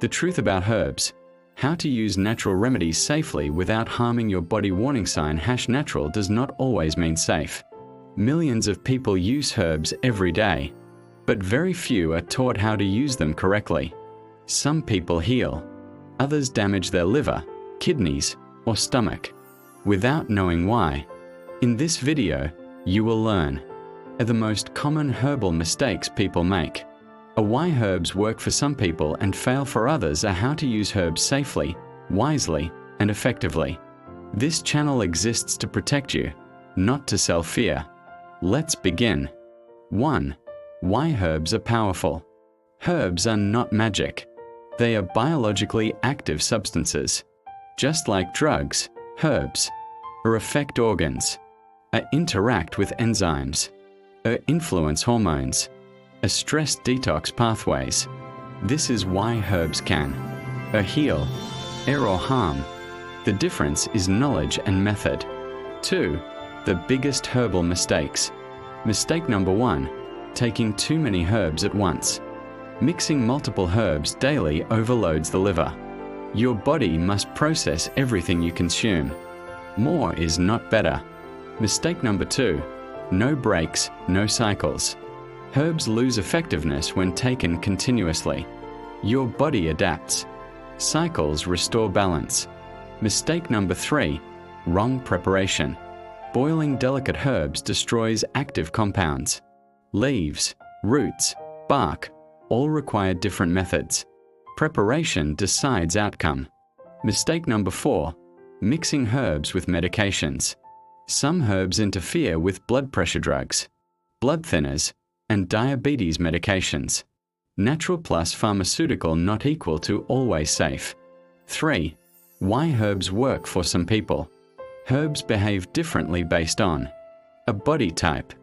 The truth about herbs. How to use natural remedies safely without harming your body. Warning sign: #natural does not always mean safe. Millions of people use herbs every day, but very few are taught how to use them correctly. Some people heal, others damage their liver, kidneys, or stomach, without knowing why. In this video, you will learn the most common herbal mistakes people make, why herbs work for some people and fail for others, how to use herbs safely, wisely, and effectively. This channel exists to protect you, not to sell fear. Let's begin. 1. Why herbs are powerful. Herbs are not magic. They are biologically active substances. Just like drugs, herbs affect organs, interact with enzymes, influence hormones, stress detox pathways. This is why herbs can heal or harm. The difference is knowledge and method. 2. The biggest herbal mistakes. Mistake number 1. Taking too many herbs at once. Mixing multiple herbs daily overloads the liver. Your body must process everything you consume. More is not better. Mistake number 2. No breaks, no cycles. Herbs lose effectiveness when taken continuously. Your body adapts. Cycles restore balance. Mistake number 3. Wrong preparation. Boiling delicate herbs destroys active compounds. Leaves, roots, bark, all require different methods. Preparation decides outcome. Mistake number 4. Mixing herbs with medications. Some herbs interfere with blood pressure drugs, blood thinners, and diabetes medications. Natural plus pharmaceutical not equal to always safe. 3. Why herbs work for some people. Herbs behave differently based on a body type,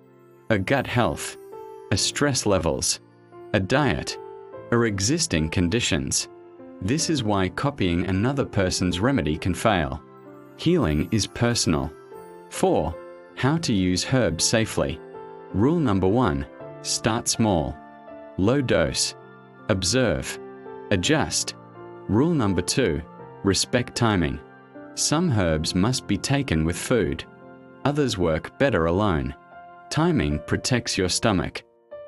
a gut health, a stress levels, a diet, or existing conditions. This is why copying another person's remedy can fail. Healing is personal. 4. How to use herbs safely. Rule number 1. Start small. Low dose. Observe. Adjust. Rule number 2. Respect timing. Some herbs must be taken with food. Others work better alone. Timing protects your stomach.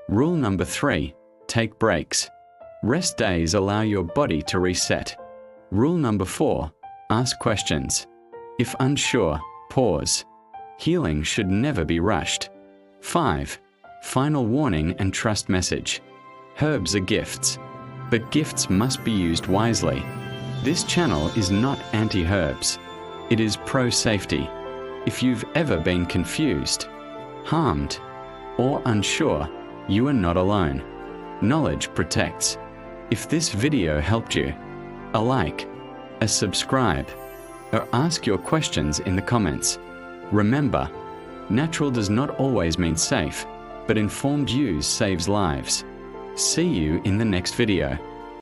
Rule number 3. Take breaks. Rest days allow your body to reset. Rule number 4. Ask questions. If unsure, pause. Healing should never be rushed. 5. Final warning and trust message. Herbs are gifts, but gifts must be used wisely. This channel is not anti-herbs. It is pro-safety. If you've ever been confused, harmed, or unsure, you are not alone. Knowledge protects. If this video helped you, a like, a subscribe, or ask your questions in the comments. Remember, natural does not always mean safe, but informed use saves lives. See you in the next video.